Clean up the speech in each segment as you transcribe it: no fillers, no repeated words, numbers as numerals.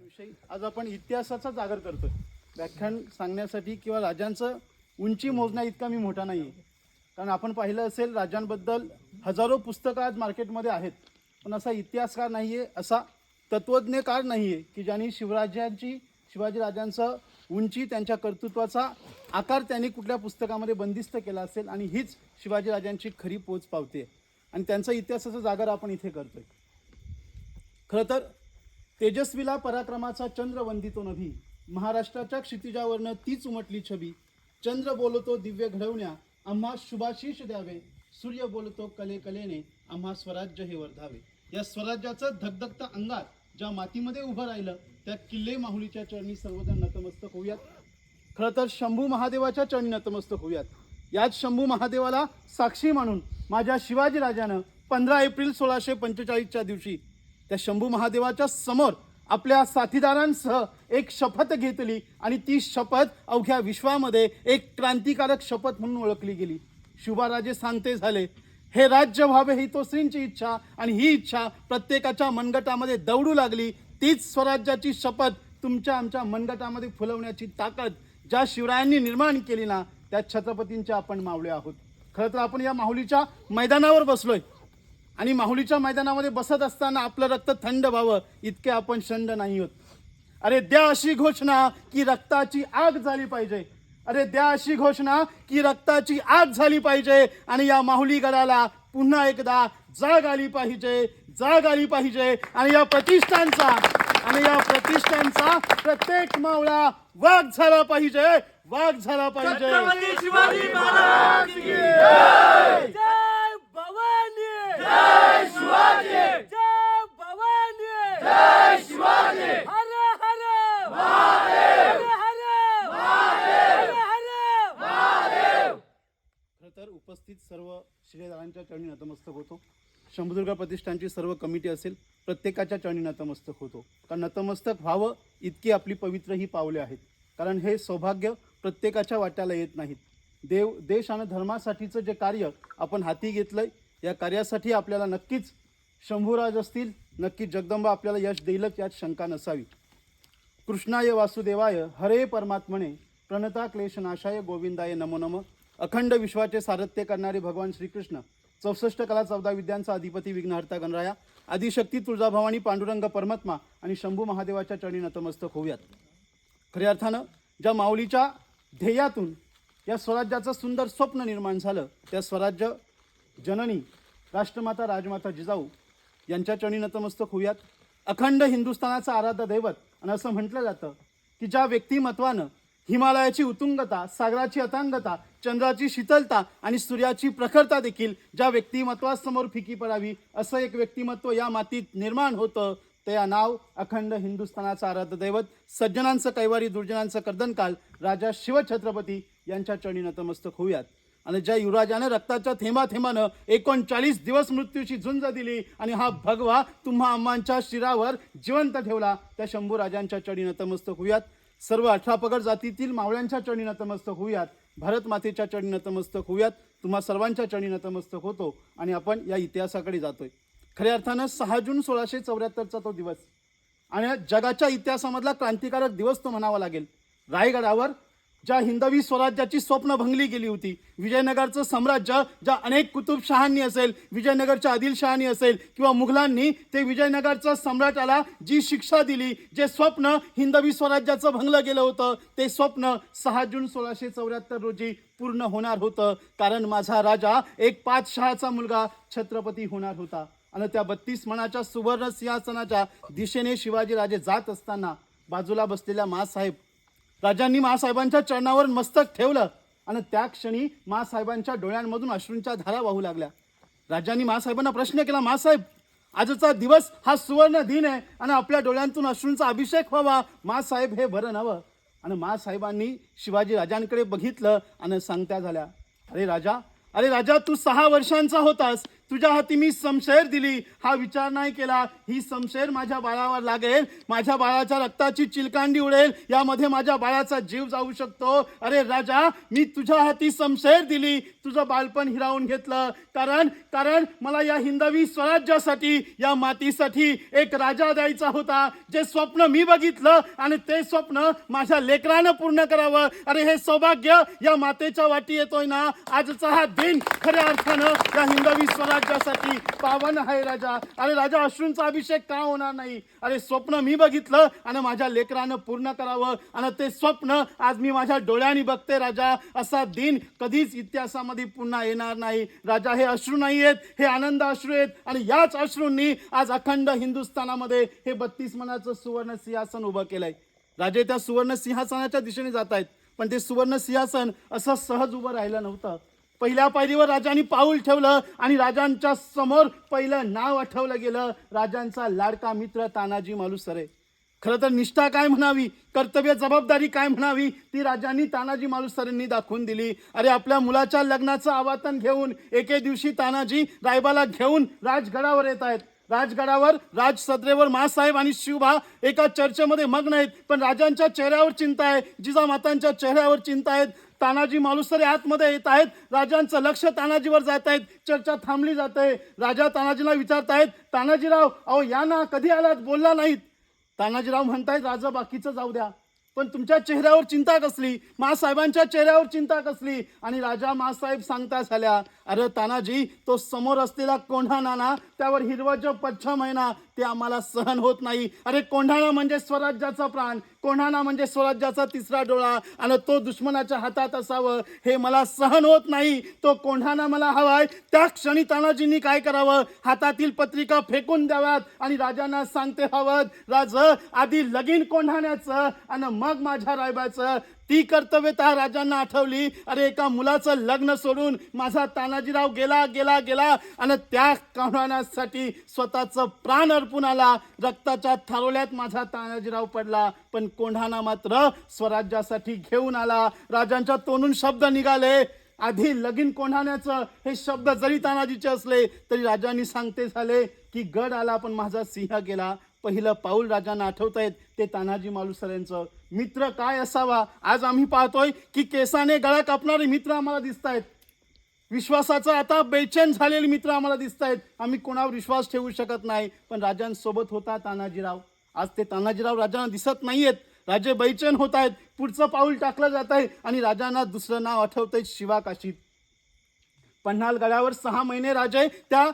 विषयी आज आपण इतिहासाचा जागर करतोय. व्याख्यान सांगण्यासाठी किंवा राजांचं उंची मोजण्या इतका मी मोठा नाही आहे, कारण आपण पाहिलं असेल राजांबद्दल हजारो पुस्तकं आज मार्केटमध्ये आहेत, पण असा इतिहासकार नाही आहे, असा तत्त्वज्ञकार नाही आहे की ज्यांनी शिवाजी राजांचं उंची, त्यांच्या कर्तृत्वाचा आकार त्यांनी कुठल्या पुस्तकामध्ये बंदिस्त केला असेल आणि हीच शिवाजी राजांची खरी पोच पावते आणि त्यांचा इतिहासाचा जागर आपण इथे करतोय. खरं तर तेजस्वीला पराक्रमाचा चंद्र वंदितो नभी, महाराष्ट्राच्या क्षितिजावरनं तीच उमटली छबी. चंद्र बोलतो दिव्य घडवण्या, आम्हा शुभाशीष द्यावे. सूर्य बोलतो कले कलेने, आम्हा स्वराज्य हे वर्धावे. या स्वराज्याचं धगधगतं अंगात ज्या मातीमध्ये उभं राहिलं त्या किल्ले माहुलीच्या चरणी सर्वजण नतमस्तक होऊयात. खरं तर शंभू महादेवाच्या चरणी नतमस्तक होऊयात. याच शंभू महादेवाला साक्षी म्हणून माझ्या शिवाजी राजानं 15 एप्रिल 1645च्या दिवशी त्या शंभू महादेवाच्या समोर आपल्या साथीदारांसह एक शपथ घेतली आणि ती शपथ अवघ्या विश्वामध्ये एक क्रांतिकारक शपथ म्हणून ओळखली गेली. शुभाराजे सांगते झाले, हे राज्य व्हावे ही तो श्रींची इच्छा आणि ही इच्छा प्रत्येकाच्या मनगटामध्ये दौडू लागली. तीच स्वराज्याची शपथ तुमच्या आमच्या मनगटामध्ये फुलवण्याची ताकद ज्या शिवरायांनी निर्माण केली ना, त्या छत्रपतींच्या आपण मावळे आहोत. खरं तर आपण या माहुलीच्या मैदानावर बसलोय आणि माहुलीच्या मैदानामध्ये बसत असताना आपलं रक्त थंड व्हावं इतके आपण शंड नाही होत. अरे द्या अशी घोषणा की रक्ताची आग झाली पाहिजे. अरे द्या अशी घोषणा की रक्ताची आग झाली पाहिजे आणि या माहुली गडाला पुन्हा एकदा जाग आली पाहिजे, जाग आली पाहिजे. आणि या प्रतिष्ठानचा प्रत्येक मावळा वाघ झाला पाहिजे, वाघ झाला पाहिजे. शिवाजी महाराज की जय. जय भवानी, जय शिवाजी, जय भवानी, जय शिवाजी. हर हर महादेव, हर हर महादेव, हर हर महादेव. खरं तर उपस्थित सर्व शिलेदारांच्या चरणी नतमस्तक होतो. शंभुदुर्ग प्रतिष्ठानची सर्व कमिटी असेल, प्रत्येकाच्या चरणी नतमस्तक होतो. कारण नतमस्तक व्हावं इतकी आपली पवित्र ही पावले आहेत. कारण हे सौभाग्य प्रत्येकाच्या वाट्याला येत नाहीत. देश आणि धर्मासाठीचं जे कार्य आपण हाती घेतलंय, या कार्यासाठी आपल्याला नक्कीच शंभूराज असतील, नक्कीच जगदंबा आपल्याला यश देईलच यात शंका नसावी. कृष्णाय वासुदेवाय हरे परमात्मने प्रणता क्लेशनाशाय गोविंदाय नमो नमः. अखंड विश्वाचे सारथ्य करणारे भगवान श्रीकृष्ण, 64 कला 14 विद्यांचा अधिपती विघ्नहर्ता गणराया, आदिशक्ती तुळजाभवानी पांडुरंग परमात्मा आणि शंभू महादेवाच्या चरणी नतमस्तक होऊयात. खऱ्या अर्थानं ज्या माऊलीच्या ध्येयातून या स्वराज्याचं सुंदर स्वप्न निर्माण झालं, त्या स्वराज्य जननी राष्ट्रमाता राजमाता जिजाऊ यांच्या चरणी नतमस्तक होऊयात. अखंड हिंदुस्थानाचं आराध्य दैवत आणि असं म्हटलं जातं की ज्या व्यक्तिमत्वानं हिमालयाची उत्तुंगता, सागराची अथांगता, चंद्राची शीतलता आणि सूर्याची प्रखरता देखील ज्या व्यक्तिमत्वासमोर फिकी पडावी, असं एक व्यक्तिमत्व या मातीत निर्माण होतं. ते या नाव अखंड हिंदुस्थानाचं आराध्य दैवत, सज्जनांचं कैवारी दुर्जनांचं कर्दनकाल राजा शिवछत्रपती यांच्या चरणी नतमस्तक होऊयात. आणि ज्या युवराजानं रक्ताच्या थेंबाथेंबानं 39 दिवस मृत्यूची झुंज दिली आणि हा भगवा तुम्हा आम्हांच्या शिरावर जिवंत ठेवला, त्या शंभू राजांच्या चरणी नतमस्तक होऊयात. सर्व 18 पगड जातीतील मावळ्यांच्या चरणी नतमस्तक होऊयात. भारत मातेच्या चरणी नतमस्तक होऊयात. तुम्हा सर्वांच्या चरणी नतमस्तक होतो आणि आपण या इतिहासाकडे जातोय. खऱ्या अर्थानं 6 जून 1674चा तो दिवस आणि जगाच्या इतिहासामधला क्रांतिकारक दिवस तो म्हणावा लागेल. रायगडावर ज्या हिंदवी स्वराज्याची स्वप्न भंगली गेली होती, विजयनगरचं साम्राज्य ज्या अनेक कुतुबशहांनी असेल, विजयनगरच्या आदिलशहांनी असेल किंवा मुघलांनी ते विजयनगरच्या सम्राटाला जी शिक्षा दिली, जे स्वप्न हिंदवी स्वराज्याचं भंगलं गेलं होतं, ते स्वप्न 6 जून 1674 रोजी पूर्ण होणार होतं. कारण माझा राजा एक पातशहाचा मुलगा छत्रपती होणार होता. आणि त्या 32 मणाच्या सुवर्ण सिंहासनाच्या दिशेने शिवाजी राजे जात असताना बाजूला बसलेल्या मासाहेब राजांनी मासाहेबांच्या चरणावर मस्तक ठेवलं आणि त्या क्षणी मासाहेबांच्या डोळ्यांमधून अश्रूंच्या धारा वाहू लागल्या. राजांनी मासाहेबांना प्रश्न केला, मासाहेब, आजचा दिवस हा सुवर्ण दिन आहे आणि आपल्या डोळ्यांतून अश्रूंचा अभिषेक व्हावा, मासाहेब हे बरं नवं. आणि मासाहेबांनी शिवाजी राजांकडे बघितलं आणि सांगत्या झाल्या, अरे राजा, तू 6 वर्षांचा होतास तुझ्या हाती मी समशेर दिली, हा विचार नाही केला ही समशेर माझ्या बाळावर लागेल, माझ्या बाळाच्या रक्ताची चिलकांडी उडेल, यामध्ये माझ्या बाळाचा जीव जाऊ शकतो. अरे राजा, मी तुझ्या हाती समशेर दिली, तुझं बालपण हिरावून घेतलं, कारण मला या हिंदवी स्वराज्यासाठी, या मातीसाठी एक राजा द्यायचा होता. जे स्वप्न मी बघितलं आणि ते स्वप्न माझ्या लेकरानं पूर्ण करावं. अरे हे सौभाग्य या मातेच्या वाटी येतोय ना. आजचा हा दिन खऱ्या अर्थानं या हिंदवी स्वराज्यासाठी पावन आहे राजा. अरे राजा, अश्रूंचा अभिषेक का होणार नाही. अरे स्वप्न मी बघितलं आणि माझ्या लेकरानं पूर्ण करावं, आणि ते स्वप्न आज मी माझ्या डोळ्यांनी बघते राजा. असा दिन कधीच इतिहासामध्ये पुन्हा येणार नाही राजा. हे अश्रू नाही आहेत, हे आनंद अश्रू आहेत, आणि याच अश्रूंनी आज अखंड हिंदुस्थानामध्ये हे 32 मनाचं सुवर्ण सिंहासन उभं केलंय. राजे त्या सुवर्ण सिंहासनाच्या दिशेने जात आहेत, पण ते सुवर्ण सिंहासन असं सहज उभं राहिलं नव्हतं. पहिल्या पायरीवर राजांनी पाऊल ठेवलं आणि राजांच्या समोर पहिलं नाव आठवलं गेलं, राजांचा लाडका मित्र तानाजी मालुसरे. खरं तर निष्ठा काय म्हणावी, कर्तव्य जबाबदारी काय म्हणावी, ती राजांनी तानाजी मालुसरेंनी दाखवून दिली. अरे आपल्या मुलाच्या लग्नाचं आवाहन घेऊन एके दिवशी तानाजी रायबाला घेऊन राजगडावर येत आहेत. राजगडावर राजसदरेवर मासाहेब आणि शिवबा एका चर्चेमध्ये मग्न आहेत, पण राजांच्या चेहऱ्यावर चिंता आहे, जिजामातांच्या चेहऱ्यावर चिंता आहेत. तानाजी मालुसरे आतमध्ये येत आहेत, राजांचं लक्ष तानाजीवर जात आहेत. चर्चा थांबली जाते. राजा तानाजीला विचारतायत, तानाजीराव अहो या ना, कधी आलात, बोलला नाहीत. तानाजीराव म्हणतायत, राजा बाकीचं जाऊ द्या, पण तुमच्या चेहऱ्यावर चिंता कसली, मासाहेबांच्या चेहऱ्यावर चिंता कसली. आणि राजा मासाहेब सांगता झाल्या, अरे तानाजी, तो समोर असलेला कोंढा नाना, त्यावर हिरवं पच्छम आहे ना, ते आम्हाला सहन होत नाही. अरे कोंढाणा म्हणजे स्वराज्याचा प्राण, कोंढाणा म्हणजे स्वराज्याचा तिसरा डोळा, आणि तो दुश्मनाच्या हातात असावं हे मला सहन होत नाही. तो कोंढाणा मला हवाय. त्या क्षणी तानाजींनी काय करावं, हातातील पत्रिका फेकून द्याव्यात आणि राजांना सांगते हवं, राज आधी लगीन कोंढाण्याचं आणि मग माझ्या रायबाचं. ती कर्तव्यता राजांना आठवली. अरे एका मुलाचं लग्न सोडून माझा तानाजीराव गेला गेला गेला आणि त्या कोंढाण्यासाठी स्वतःचं प्राण अर्पून आला. रक्ताच्या थारोळ्यात माझा तानाजीराव पडला, पण कोंढाणा मात्र स्वराज्यासाठी घेऊन आला. राजांच्या तोंडून शब्द निघाले, आधी लगीन कोंढाण्याचं. हे शब्द जरी तानाजीचे असले तरी राजांनी सांगते झाले की गड आला पण माझा सिंह गेला. पहिलं पाऊल राजांना आठवत आहेत ते तानाजी मालुसरेंचं. मित्र काय असावा. आज आम्ही पाहतोय की केसाने गळा कापणारे मित्र आम्हाला दिसत आहेत, विश्वासाचा आता बेचैन झालेले मित्र आम्हाला दिसत आहेत. आम्ही कोणावर विश्वास ठेवू शकत नाही. पण राजांसोबत होता तानाजीराव. आज ते तानाजीराव राजांना दिसत नाहीयेत. राजे बेचैन होत आहेत. पुढचं पाऊल टाकलं जात आहे आणि राजांना दुसरं नाव आठवतंय, शिवाकाशीत. पन्हाळगडावर 6 महिने राजे त्या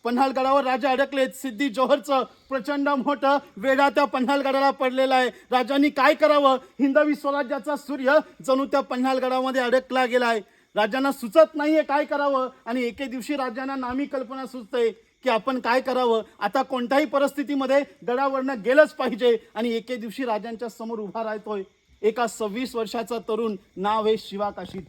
पन्हाळगडावर राजे अडकलेत. सिद्धी जोहरचं प्रचंड मोठं वेढा त्या पन्हाळगडाला पडलेला आहे. राजांनी काय करावं. हिंदवी स्वराज्याचा सूर्य जणू त्या पन्हाळगडामध्ये अडकला गेलाय. राजांना सुचत नाहीये काय करावं. आणि एके दिवशी राजांना नामी कल्पना सुचते की आपण काय करावं. आता कोणत्याही परिस्थितीमध्ये गडावरनं गेलंच पाहिजे. आणि एके दिवशी राजांच्या समोर उभा राहतोय एका 26 वर्षाचा तरुण. नाव आहे शिवाकाशीत.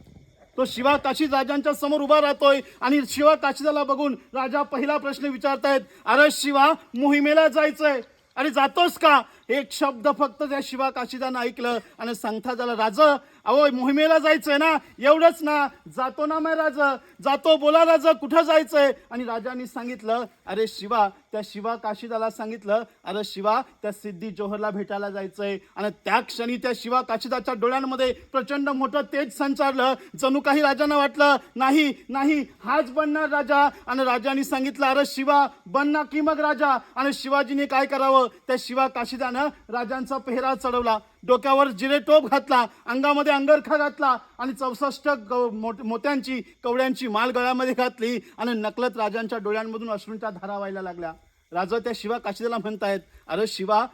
तो शिवाकाशीत राजांच्या समोर उभा राहतोय आणि शिवाकाशीदाला बघून राजा पहिला प्रश्न विचारतायत, अरे शिवा, मोहिमेला जायचंय, अरे जातोस का. एक शब्द फक्त त्या शिवाकाशीदानं ऐकलं आणि सांगता झाला, राजा अहो मोहिमेला जायचंय ना. एवढंच ना. जातो ना मैं राजा, जातो. बोला राजा कुठं जायचंय. आणि राजांनी सांगितलं, अरे शिवा, त्या शिवाकाशीदाला सांगितलं, अरे शिवा, त्या सिद्धी जोहरला भेटायला जायचंय. आणि त्या क्षणी त्या शिवाकाशीदाच्या डोळ्यांमध्ये प्रचंड मोठं तेज संचारलं. जणू काही राजांना वाटलं नाही नाही हाच बनणार राजा. आणि राजांनी सांगितलं, अरे शिवा बनना की मग राजा. आणि शिवाजीने काय करावं, त्या शिवाकाशीदानं राजांचा पेहरा चढवला. डोक्यावर जिरेटोप घातला, अंगामध्ये अंगरखा घातला आणि 64 मोत्यांची कवड्यांची माल गळ्यामध्ये घातली. आणि नकलत राजांच्या डोळ्यांमधून अश्रूंच्या धारा व्हायला लागल्या. राजा त्या शिवाकाशीदाला म्हणतायत, अरे शिवा,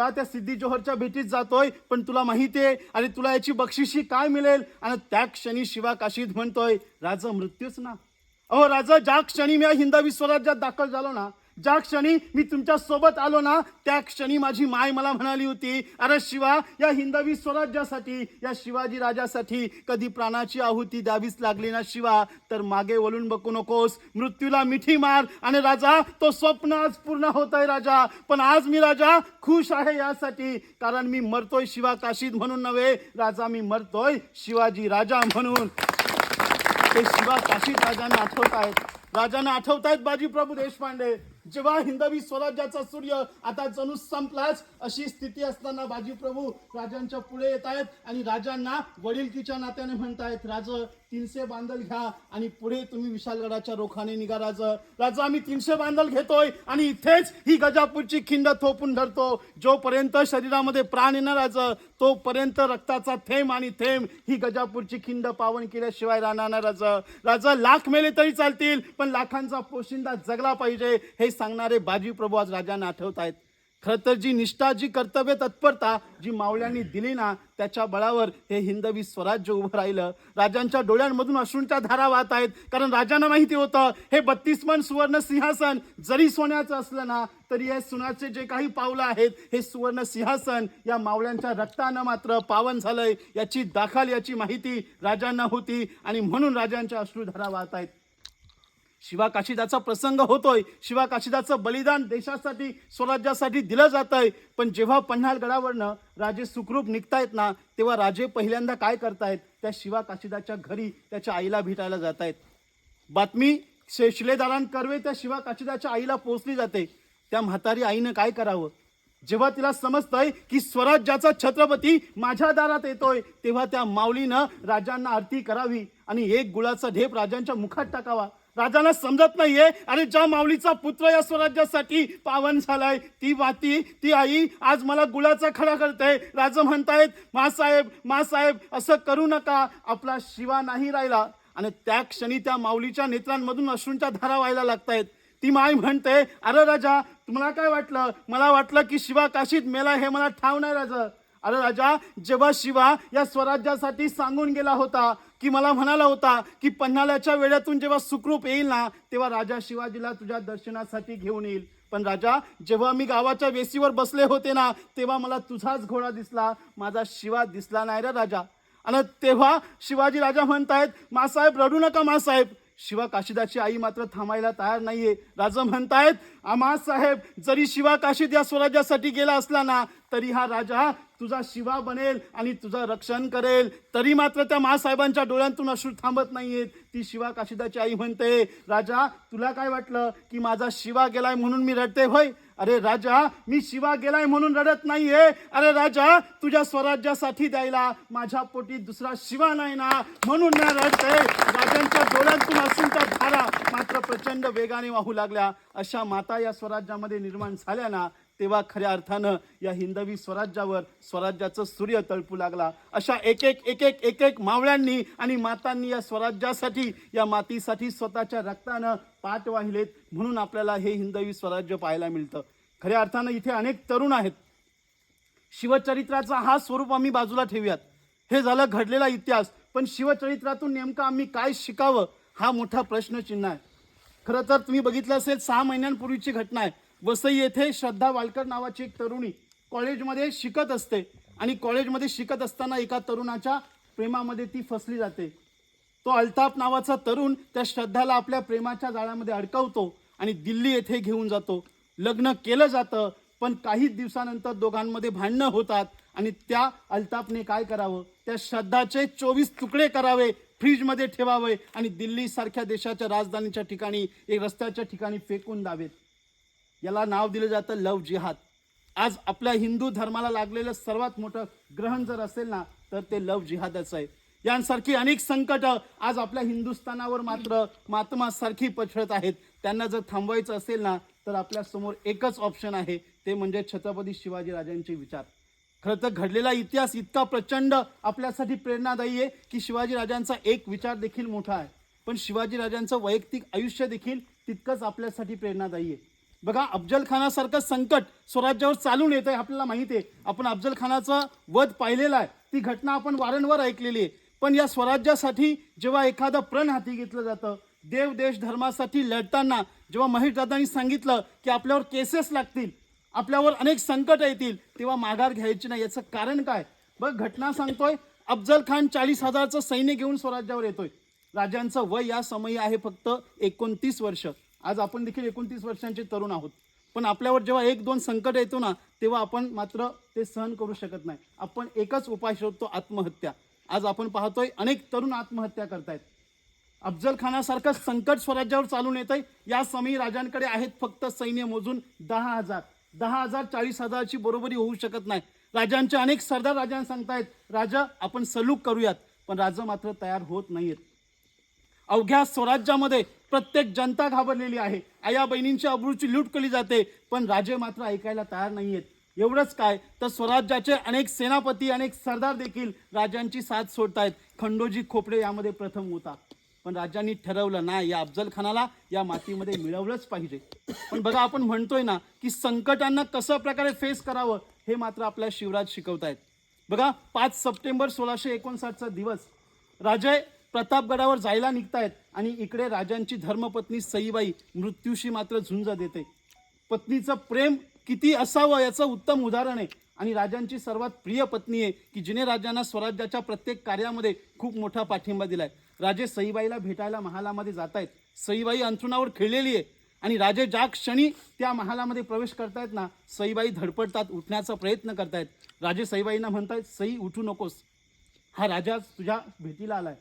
त्या सिद्धी जोहरच्या भेटीत जातोय, पण तुला माहिती आहे अरे तुला याची बक्षिशी काय मिळेल. आणि त्या क्षणी शिवाकाशीद म्हणतोय, राजा मृत्यूच ना. अहो राजा, ज्या क्षणी मी हिंदवी स्वराज्यात दाखल झालो ना, ज्या क्षणी मी तुमच्या सोबत आलो ना, त्या क्षणी माझी माय मला म्हणाली होती, अरे शिवा, या हिंदवी स्वराज्यासाठी, या शिवाजी राजासाठी कधी प्राणाची आहुती द्यावीच लागली ना शिवा, तर मागे वळून बघू नकोस, मृत्यूला मिठी मार. आणि राजा, तो स्वप्न आज पूर्ण होत आहे राजा. पण आज मी राजा खुश आहे यासाठी, कारण मी मरतोय शिवाकाशीत म्हणून नव्हे राजा, मी मरतोय शिवाजी राजा म्हणून. ते शिवा काशीद राजांना आठवतायत बाजीप्रभू देशपांडे. जेव्हा हिंदवी स्वराज्याचा सूर्य आता जणू संपलाच अशी स्थिती असताना बाजीप्रभू राजांच्या पुढे येत आहेत आणि राजांना वडीलकीच्या नात्याने म्हणतायत, राज 300 बांधल घ्या आणि पुढे तुम्ही विशालगडाच्या रोखाने निघा. राजा आम्ही 300 बांधल घेतोय आणि इथेच ही गजापूरची खिंड थोपून धरतो. जोपर्यंत शरीरामध्ये प्राण येणार राजा तोपर्यंत रक्ताचा थेंब आणि थेंब ही गजापूरची खिंड पावन केल्याशिवाय राहणार नाही. राजा लाख मेले तरी चालतील पण लाखांचा पोशिंदा जगला पाहिजे हे सांगणारे बाजीप्रभू आज राजांना आठवत आहेत. खरं तर जी निष्ठा, जी कर्तव्य तत्परता जी मावळ्यांनी दिली ना त्याच्या बळावर हे हिंदवी स्वराज्य उभं राहिलं. राजांच्या डोळ्यांमधून अश्रूंच्या धारा वाहत आहेत, कारण राजांना माहिती होतं हे 32 मन सुवर्ण सिंहासन जरी सोन्याचं असलं ना तरी हे सोन्याचे जे काही पावलं आहेत हे सुवर्ण सिंहासन या मावळ्यांच्या रक्तानं मात्र पावन झालंय याची दाखल, याची माहिती राजांना होती आणि म्हणून राजांच्या अश्रूधारा वाहत आहेत. शिवा काशीदाचा प्रसंग होतोय, शिवा काशीदाचं बलिदान देशासाठी स्वराज्यासाठी दिलं जात आहे. पण जेव्हा पन्हाळगडावरनं राजे सुखरूप निघतायत ना तेव्हा राजे पहिल्यांदा काय करतायत, त्या शिवा काशीदाच्या घरी त्याच्या आईला भेटायला जात आहेत. बातमी शिलेदारांकरवे त्या शिवा काशीदाच्या आईला पोहोचली जाते. त्या म्हातारी आईनं काय करावं, जेव्हा तिला समजतंय की स्वराज्याचा छत्रपती माझ्या दारात येतोय तेव्हा त्या माऊलीनं राजांना आरती करावी आणि एक गुळाचा ढेप राजांच्या मुखात टाकावा. राजांना समजत नाहीये, अरे ज्या माऊलीचा पुत्र या स्वराज्यासाठी पावन झालाय ती माती, ती आई आज मला गुळाचा खडा करते. राजा म्हणतायत, मासाहेब असं करू नका, आपला शिवा नाही राहिला. आणि त्या क्षणी त्या माऊलीच्या नेत्रांमधून अश्रूंच्या धारा व्हायला लागतायत. ती माई म्हणते, अरे राजा तुम्हाला काय वाटलं, मला वाटलं की शिवा काशीत मेला हे मला ठाव नाही राजा. अरे राजा, जेव्हा शिवा या स्वराज्यासाठी सांगून गेला होता की मला म्हणाला होता की पन्हाळ्याच्या वेळातून जेव्हा सुखरूप येईल ना तेव्हा राजा शिवाजीला तुझ्या दर्शनासाठी घेऊन येईल. पण राजा जेव्हा मी गावाच्या वेशीवर बसले होते ना तेव्हा मला तुझाच घोडा दिसला, माझा शिवा दिसला नाही रे राजा. आणि तेव्हा शिवाजी राजा म्हणतायत, मासाहेब रडू नका मासाहेब. शिवा काशीदाची आई मात्र थांबायला तयार नाहीये. राजा म्हणतायत, मासाहेब जरी शिवा काशीद या स्वराज्यासाठी गेला असला ना तरी हा राजा तुझा शिवा बनेल आणि तुझं रक्षण करेल. तरी मात्र त्या मासाहेबांच्या डोळ्यांतून अश्रू थांबत नाहीयेत. ती शिवा काशीदाची आई म्हणते, राजा तुला काय वाटलं की माझा शिवा गेलाय म्हणून मी रडते होय? अरे राजा, मी शिवा गेलाय म्हणून रडत नाहीये. अरे राजा, तुझ्या स्वराज्यासाठी द्यायला माझ्या पोटी दुसरा शिवा नाही ना म्हणून मी रडते. राजांच्या डोळ्यांतून अश्रूंच्या धारा मात्र प्रचंड वेगाने वाहू लागल्या. अशा माता या स्वराज्यामध्ये निर्माण झाल्या ना तेव्हा खऱ्या अर्थानं या हिंदवी स्वराज्यावर स्वराज्याचं सूर्य तळपू लागला. अशा एक एक मावळ्यांनी आणि मातांनी या स्वराज्यासाठी, या मातीसाठी स्वतःच्या रक्तानं पाठ वाहिलेत म्हणून आपल्याला हे हिंदवी स्वराज्य पाहायला मिळतं. खऱ्या अर्थानं इथे अनेक तरुण आहेत. शिवचरित्राचा हा स्वरूप आम्ही बाजूला ठेवूयात, हे झालं घडलेला इतिहास. पण शिवचरित्रातून नेमकं आम्ही काय शिकावं हा मोठा प्रश्नचिन्ह आहे. खरं तर तुम्ही बघितलं असेल 6 महिन्यांपूर्वीची घटना आहे. वसई येथे श्रद्धा वालकर नावाची एक तरुणी कॉलेजमध्ये शिकत असते आणि कॉलेजमध्ये शिकत असताना एका तरुणाच्या प्रेमामध्ये ती फसली जाते. तो अल्ताफ नावाचा तरुण त्या श्रद्धाला आपल्या प्रेमाच्या जाळ्यामध्ये अडकवतो आणि दिल्ली येथे घेऊन जातो. लग्न केलं जातं पण काहीच दिवसानंतर दोघांमध्ये भांडणं होतात आणि त्या अल्ताफने काय करावं, त्या श्रद्धाचे 24 तुकडे करावे, फ्रीजमध्ये ठेवावे आणि दिल्लीसारख्या देशाच्या राजधानीच्या ठिकाणी एक रस्त्याच्या ठिकाणी फेकून द्यावेत. याला नाव दिलं जातं लव जिहाद. आज आपल्या हिंदू धर्माला लागलेलं सर्वात मोठं ग्रहण जर असेल ना तर ते लव जिहादच आहे. यांसारखी अनेक संकट आज आपल्या हिंदुस्थानावर मात्र मातमासारखी पछळत आहेत. त्यांना जर थांबवायचं असेल ना तर आपल्यासमोर एकच ऑप्शन आहे, ते म्हणजे छत्रपती शिवाजी राजांचे विचार. खरं तर घडलेला इतिहास इतका प्रचंड आपल्यासाठी प्रेरणादायी आहे की शिवाजी राजांचा एक विचार देखील मोठा आहे, पण शिवाजी राजांचं वैयक्तिक आयुष्य देखील तितकंच आपल्यासाठी प्रेरणादायी आहे. बघा, अफजल खानासारखं संकट स्वराज्यावर चालून येत आहे आपल्याला माहिती आहे. आपण अफजल खानाचा वध पाहिलेला आहे, ती घटना आपण वारंवार ऐकलेली आहे. पण या स्वराज्यासाठी जेव्हा एखादं प्रण हाती घेतलं जातं, देव देश धर्मासाठी लढताना जेव्हा महेशदादांनी सांगितलं की आपल्यावर केसेस लागतील, आपल्यावर अनेक संकट येतील, तेव्हा माघार घ्यायची नाही. याचं कारण काय? बघ, घटना सांगतोय, अफजल खान 40,000चं सैन्य घेऊन स्वराज्यावर येतोय. राजांचं वय या समयी आहे फक्त 29 वर्ष. आज आपण देखील 29 वर्षांचे तरुण आहोत. पण आपल्यावर जेव्हा 1-2 संकट येतो ना तेव्हा आपण मात्र ते सहन करू शकत नाही. आपण एकच उपाय शोधतो, आत्महत्या. आज आपण पाहतोय अनेक तरुण आत्महत्या करतायत. अफजल खानासारखं संकट स्वराज्यावर चालून येत आहे. या समयी राजांकडे आहेत फक्त सैन्य मोजून 10,000. 10,000 40,000ची बरोबरी होऊ शकत नाही. राजांचे अनेक सरदार राजांना सांगतायत, राजा आपण सलूक करूयात, पण राजा मात्र तयार होत नाहीयेत. अवघ्या स्वराज्यामध्ये प्रत्येक जनता घाबरलेली आहे. आया बहिणींची अब्रूची लूट केली जाते, पण राजे मात्र ऐकायला तयार नाहीयेत. एवढंच काय तर स्वराज्याचे अनेक सेनापती अनेक सरदार देखील राजांची साथ सोडतायत. खंडोजी खोपडे यामध्ये प्रथम होता. पण राजांनी ठरवलं नाही, या अफजल खानाला या मातीमध्ये मिळवलंच पाहिजे. पण बघा आपण म्हणतोय ना की संकटांना कसं प्रकारे फेस करावं हे मात्र आपल्या शिवराज शिकवतायत. बघा 5 सप्टेंबर 1659चा दिवस. राजे प्रतापगडावर जायला निघतायत आणि इकडे राजांची धर्मपत्नी सईबाई मृत्यूशी मात्र झुंज देते. पत्नीचं प्रेम किती असावं याचं उत्तम उदाहरण आहे. आणि राजांची सर्वात प्रिय पत्नी आहे की जिने राजांना स्वराज्याच्या प्रत्येक कार्यामध्ये खूप मोठा पाठिंबा दिलाय. राजे सईबाईला भेटायला महालामध्ये जात आहेत. सईबाई अंथरुणावर खेळलेली आहे आणि राजे ज्या क्षणी त्या महालामध्ये प्रवेश करतायत ना, सईबाई धडपडतात, उठण्याचा प्रयत्न करतायत. राजे सईबाईंना म्हणतायत, सई उठू नकोस, हा राजा तुझ्या भेटीला आलाय.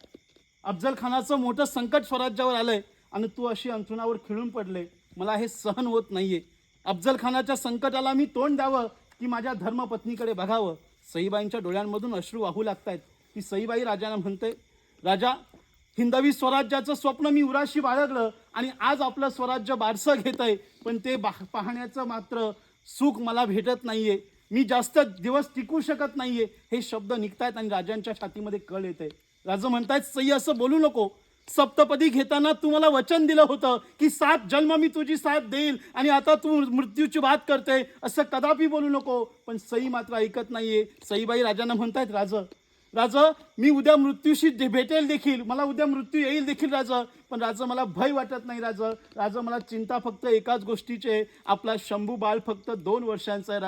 अफजल खानाचं मोठं संकट स्वराज्यावर आलंय आणि तू अशी अंथरुणावर खिळून पडले, मला हे सहन होत नाहीये. अफजल खानाच्या संकटाला मी तोंड द्यावं की माझ्या धर्मपत्नीकडे बघावं. सईबाईंच्या डोळ्यांमधून अश्रू वाहू लागतायत. ती सईबाई राजांना म्हणते, राजा हिंदवी स्वराज्याचं स्वप्न मी उराशी बाळगलं आणि आज आपलं स्वराज्य बारसं घेत आहे, पण ते पाहण्याचं मात्र सुख मला भेटत नाहीये. मी जास्त दिवस टिकू शकत नाहीये. हे शब्द निघतायत आणि राजांच्या छातीमध्ये कळ येते. राजा म्हणतायत, सई असं बोलू नको. सप्तपदी घेताना तू मला वचन दिलं होतं की 7 जन्म मी तुझी साथ देईल आणि आता तू मृत्यूची बात करते, असं कदापि बोलू नको. पण सई मात्र ऐकत नाहीये. सईबाई राजांना म्हणतायत, राजा मी उद्या मृत्यूशी भेटेल देखील, मला उद्या मृत्यू येईल देखील राजा, पण राजा मला भय वाटत नाही. राजा मला चिंता फक्त एकाच गोष्टीची आहे, आपला शंभू बाळ फक्त 2 वर्षांचा आहे.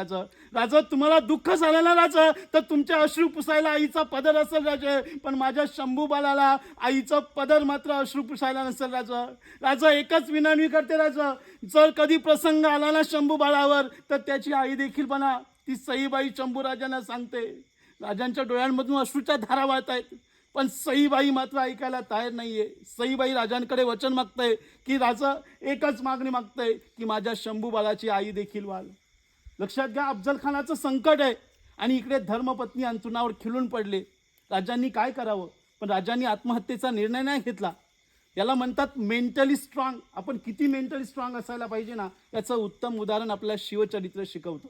राजा तुम्हाला दुःख झालं ना राजा, तर तुमच्या अश्रू पुसायला आईचा पदर असेल राजा, पण माझ्या शंभू बाळाला आईचा पदर मात्र अश्रू पुसायला नसेल राजा. एकच विनंती करते राजा, जर कधी प्रसंग आला ना शंभू बाळावर, तर त्याची आई देखील बना. ती सईबाई शंभू राजांना सांगते. राजांच्या डोळ्यांमधून अश्रूच्या धारा वाहत आहेत, पण सईबाई मात्र ऐकायला तयार नाहीये. सईबाई राजांकडे वचन मागतंय की राजा एकच मागणी मागतंय की माझ्या शंभू बाळाची आई देखील व्हाल. लक्षात घ्या, अफजल खानाचं संकट आहे आणि इकडे धर्मपत्नी अंथरुणावर खिळून पडले. राजांनी काय करावं? पण राजांनी आत्महत्येचा निर्णय नाही घेतला. याला म्हणतात मेंटली स्ट्रॉंग. आपण किती मेंटली स्ट्रॉंग असायला पाहिजे ना, याचं उत्तम उदाहरण आपल्याला शिवचरित्र शिकवतं.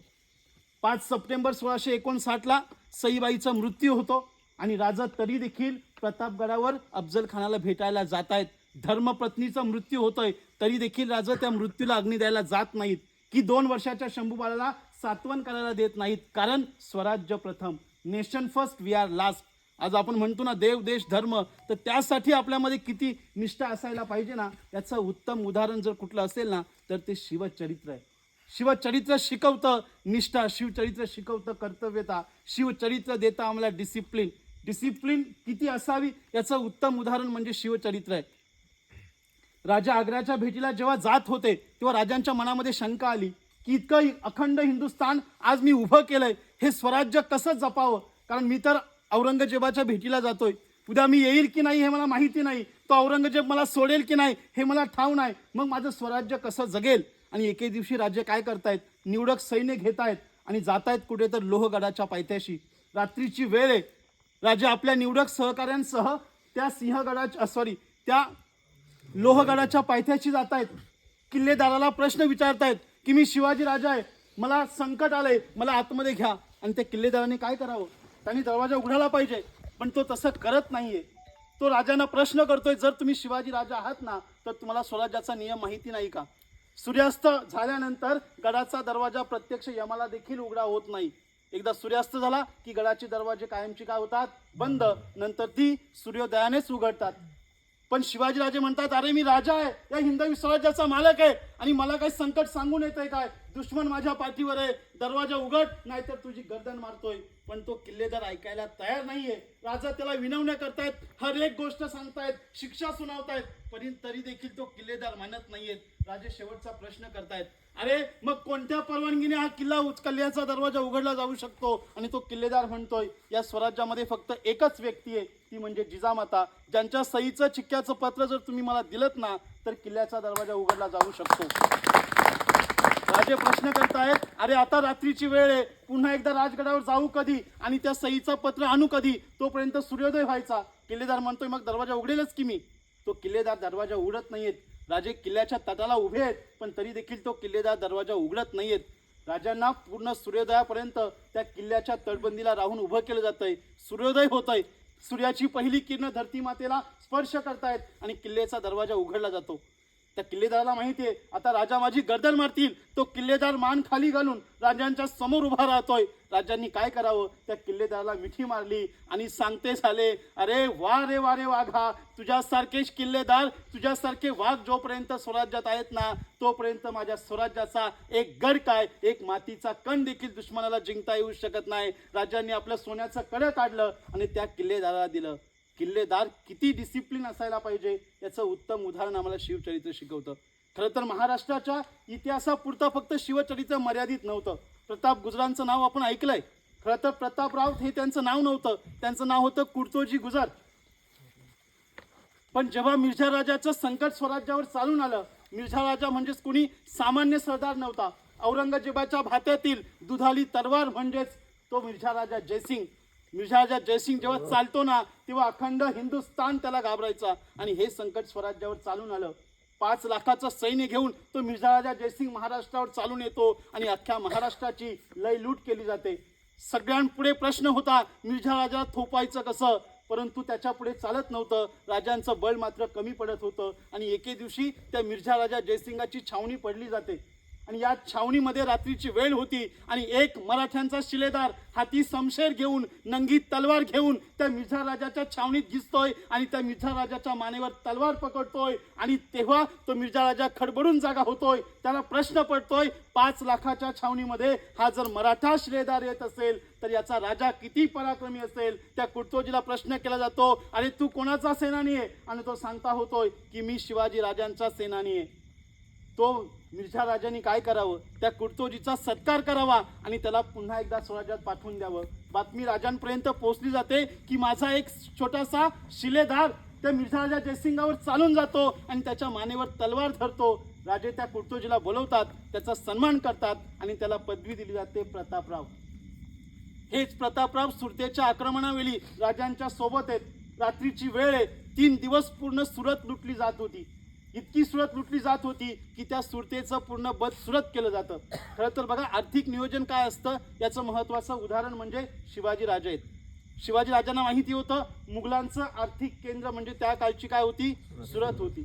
5 सप्टेंबर 1659ला सईबाईचा मृत्यू होतो आणि राजा तरी देखील प्रतापगडावर अफजल खानाला भेटायला जात आहेत. धर्मपत्नीचा मृत्यू होतोय तरी देखील राजा त्या मृत्यूला अग्नी द्यायला जात नाहीत की 2 वर्षाच्या शंभू बाळाला सात्वन करायला देत नाहीत. कारण स्वराज्य प्रथम, nation first, we are last. आज आपण म्हणतो ना देव देश धर्म, तर त्यासाठी आपल्यामध्ये किती निष्ठा असायला पाहिजे ना, याचं उत्तम उदाहरण जर कुठलं असेल ना तर ते शिवचरित्र आहे. शिवचरित्र शिकवतं निष्ठा, शिवचरित्र शिकवतं कर्तव्यता, शिवचरित्र देतं आम्हाला डिसिप्लिन किती असावी याचं उत्तम उदाहरण म्हणजे शिवचरित्र आहे. राजा आग्र्याच्या भेटीला जेव्हा जात होते तेव्हा राजांच्या मनामध्ये शंका आली की इतकं अखंड हिंदुस्थान आज मी उभं केलंय, हे स्वराज्य कसं जपावं? कारण मी तर औरंगजेबाच्या भेटीला जातोय, उद्या मी येईल की नाही हे मला माहिती नाही, तो औरंगजेब मला सोडेल की नाही हे मला ठाऊक नाही, मग माझं स्वराज्य कसं जगेल? आणि एके दिवशी राजे काय करतायत, निवडक सैन्य घेतायत आणि जातायत कुठे तर लोहगडाच्या पायथ्याशी. रात्रीची वेळ आहे. राजे आपल्या निवडक सहकाऱ्यांसह त्या लोहगडाच्या पायथ्याशी जातायत. किल्लेदाराला प्रश्न विचारतायत की मी शिवाजी राजा आहे, मला संकट आलंय, मला आतमध्ये घ्या. आणि त्या किल्लेदाराने काय करावं? त्यांनी दरवाजा उघडायला पाहिजे, पण तो तसं करत नाहीये. तो राजांना प्रश्न करतोय, जर तुम्ही शिवाजी राजा आहात ना तर तुम्हाला स्वराज्याचा नियम माहिती नाही का? सूर्यास्त झाल्यानंतर गडाचा दरवाजा प्रत्यक्ष यमाला देखील उघडा होत नाही. एकदा सूर्यास्त झाला की गडाचे दरवाजे कायमची काय होतात? बंद. नंतर ती सूर्योदयानेच उघडतात. पण शिवाजीराजे म्हणतात, अरे मी राजा आहे, या हिंदवी स्वराज्याचा मालक आहे आणि मला काही संकट सांगून येतंय काय? दुश्मन माझ्या पाठीवर आहे, दरवाजा उघड नाहीतर तुझी गर्दन मारतोय. पण तो किल्लेदार ऐकायला तयार नाहीये. राजा त्याला विनवण्या करतायत, हर एक गोष्ट सांगतायत, शिक्षा सुनावतायत, पण तरी देखील तो किल्लेदार मानत नाहीये. राजे शेवटचा प्रश्न करतायत, अरे मग कोणत्या परवानगीने हा किल्ल्याचा दरवाजा उघडला जाऊ शकतो? आणि तो किल्लेदार म्हणतोय या स्वराज्यामध्ये फक्त एकच व्यक्ती आहे, ती म्हणजे जिजामाता, ज्यांच्या सहीचं चिक्क्याचं पत्र जर तुम्ही मला दिलत ना तर किल्ल्याचा दरवाजा उघडला जाऊ शकतो. राजे प्रश्न करतायत, अरे आता रात्रीची वेळ आहे, पुन्हा एकदा राजगडावर जाऊ कधी आणि त्या सहीचं पत्र आणू कधी? तोपर्यंत सूर्योदय व्हायचा. किल्लेदार म्हणतोय मग दरवाजा उघडेलच की मी. तो किल्लेदार दरवाजा उघडत नाहीयेत. राजे किल्ल्याच्या तटाला उभे आहेत, पण तरी देखील तो किल्लेदार दरवाजा उघडत नाहीयेत. राजांना पूर्ण सूर्योदयापर्यंत त्या किल्ल्याच्या तटबंदीला राहून उभं केलं जातंय. सूर्योदय होतोय, सूर्याची पहिली किरण धरती मातेला स्पर्श करतायत आणि किल्ल्याचा दरवाजा उघडला जातो. त्या किल्लेदाराला माहिती आहे आता राजा माझी गर्दन मारतील. तो किल्लेदार मान खाली घालून राजांच्या समोर उभा राहतोय. राजांनी काय करावं? त्या किल्लेदाराला मिठी मारली आणि सांगते झाले, अरे वा रे वा रे वाघा, तुझ्यासारखेच किल्लेदार, तुझ्यासारखे वाघ जोपर्यंत स्वराज्यात आहेत ना तोपर्यंत माझ्या स्वराज्याचा एक गड काय, एक मातीचा कण देखील दुश्मनाला जिंकता येऊ शकत नाही. राजांनी आपलं सोन्याचं कडं काढलं आणि त्या किल्लेदाराला दिलं. किल्लेदार किती डिसिप्लिन असायला पाहिजे याचं उत्तम उदाहरण आम्हाला शिवचरित्र शिकवतं. खरं तर महाराष्ट्राच्या इतिहासापुरतं फक्त शिवचरित्र मर्यादित नव्हतं. प्रताप गुजरांचं नाव आपण ऐकलंय. खरं तर प्रतापराव हे त्यांचं नाव नव्हतं, त्यांचं नाव होतं कुर्तोजी गुजर. पण जेव्हा मिर्झा राजाचं संकट स्वराज्यावर चालून आलं, मिर्झा राजा म्हणजेच कुणी सामान्य सरदार नव्हता. औरंगजेबाच्या भात्यातील दुधाली तलवार म्हणजेच तो मिर्झा राजा जयसिंग. मिर्झा राजा जयसिंग जेव्हा चालतो ना तेव्हा अखंड हिंदुस्थान त्याला घाबरायचा. आणि हे संकट स्वराज्यावर चालून आलं. 5 लाखाचं सैन्य घेऊन तो मिर्झा राजा जयसिंग महाराष्ट्रावर चालून येतो आणि अख्ख्या महाराष्ट्राची लय लूट केली जाते. सगळ्यांपुढे प्रश्न होता मिर्झा राजा थोपायचं कसं, परंतु त्याच्या पुढे चालत नव्हतं. राजांचं बळ मात्र कमी पडत होतं आणि एके दिवशी त्या मिर्झा राजा जयसिंगाची छावणी पडली जाते. आणि या छावणीमध्ये रात्रीची वेळ होती आणि एक मराठ्यांचा शिलेदार हाती शमशेर घेऊन, नंगी तलवार घेऊन त्या मिर्झा राजाच्या छावणीत घुसतोय आणि त्या मिर्झा राजाच्या मानेवर तलवार पकडतोय. आणि तेव्हा तो मिर्झा राजा खडबडून जागा होतोय. त्याला प्रश्न पडतोय, 5 लाखाच्या छावणीमध्ये हा जर मराठा शिलेदार येत असेल तर याचा राजा किती पराक्रमी असेल. त्या कुर्तोजीला प्रश्न केला जातो, अरे तू कोणाचा सेनानी आहे? आणि तो सांगता होतोय की मी शिवाजी राजांचा सेनानी आहे. तो मिर्झा राजांनी काय करावं? त्या कुर्तोजीचा सत्कार करावा आणि त्याला पुन्हा एकदा स्वराज्यात पाठवून द्यावं. बातमी राजांपर्यंत पोहोचली जाते की माझा एक छोटासा शिलेदार त्या मिर्झा राजा जयसिंगावर चालून जातो आणि त्याच्या मानेवर तलवार धरतो. राजे त्या कुर्तोजीला बोलवतात, त्याचा सन्मान करतात आणि त्याला पदवी दिली जाते प्रतापराव. हेच प्रतापराव सुरतेच्या आक्रमणावेळी राजांच्या सोबत आहेत. रात्रीची वेळ आहे, 3 दिवस पूर्ण सुरत लुटली जात होती. इतकी सुरत लुटली जात होती की त्या सुरतेचं पूर्ण बदसुरत केलं जातं. खरं तर बघा आर्थिक नियोजन काय असतं याचं महत्त्वाचं उदाहरण म्हणजे शिवाजी राजे आहेत. शिवाजी राजांना माहिती होतं मुघलांचं आर्थिक केंद्र म्हणजे त्या काळची काय होती? सुरत होती.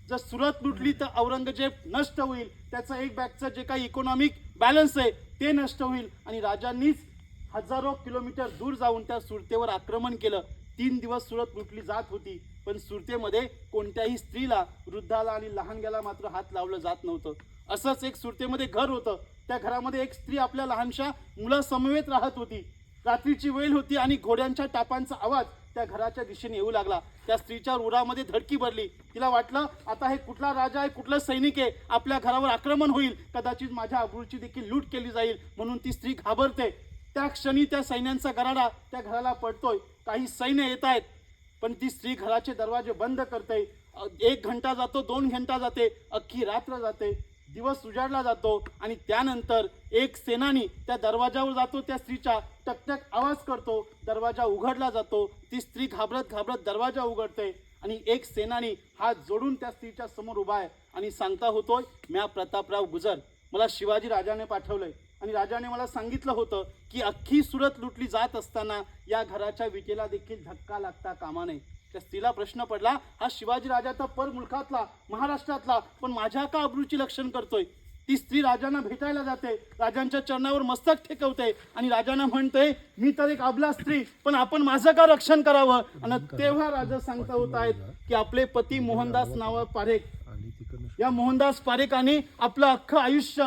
जर सुरत लुटली तर औरंगजेब नष्ट होईल, त्याचं एक बॅगचं जे काही इकॉनॉमिक बॅलन्स आहे ते नष्ट होईल. आणि राजांनीच हजारो किलोमीटर दूर जाऊन त्या सुरतेवर आक्रमण केलं. 3 दिवस सुरत लुटली जात होती, पण सुरतेमध्ये कोणत्याही स्त्रीला, वृद्धाला आणि लहानग्याला मात्र हात लावलं जात नव्हतं. असंच एक सुरतेमध्ये घर होतं. त्या घरामध्ये एक स्त्री आपल्या लहानशा मुलासमवेत राहत होती. रात्रीची वेळ होती आणि घोड्यांच्या टापांचा आवाज त्या घराच्या दिशेने येऊ लागला. त्या स्त्रीच्या उरामध्ये धडकी भरली. तिला वाटलं आता हे कुठला राजा आहे, कुठला सैनिक आहे, आपल्या घरावर आक्रमण होईल, कदाचित माझ्या अब्रूची देखील लूट केली जाईल, म्हणून ती स्त्री घाबरते. त्या क्षणी त्या सैन्यांचा गराडा त्या घराला पडतोय. काही सैन्य येत आहेत, पण ती स्त्री घराचे दरवाजे बंद करते. 1 घंटा जातो, 2 घंटा जाते, अख्खी रात्र जाते, दिवस उजाडला जातो आणि त्यानंतर एक सेनानी त्या दरवाजावर जातो. त्या स्त्रीच्या टकटक आवाज करतो, दरवाजा उघडला जातो. ती स्त्री घाबरत घाबरत दरवाजा उघडते आणि एक सेनानी हात जोडून त्या स्त्रीच्या समोर उभा आहे आणि सांगता होतोय, म्या प्रतापराव गुजर, मला शिवाजी राजाने पाठवलंय आणि राजाने मला सांगितलं होतं की अख्खी सुरत लुटली जात असताना या घराच्या विटेला देखील धक्का लागता कामा नये. त्या स्त्रीला प्रश्न पडला, हा शिवाजी राजा तर परमुलकातला, महाराष्ट्रातला, पण माझ्या का अब्रूची लक्षण करतोय? ती स्त्री राजांना भेटायला जाते, राजांच्या चरणावर मस्तक ठेवते आणि राजांना म्हणते, मी तर एक अबला स्त्री, पण आपण माझं का रक्षण करावं? आणि तेव्हा राजा सांगता होत आहेत की आपले पती मोहनदास नावा पारेख, या मोहनदास पारेखांनी आपलं अख्खं आयुष्य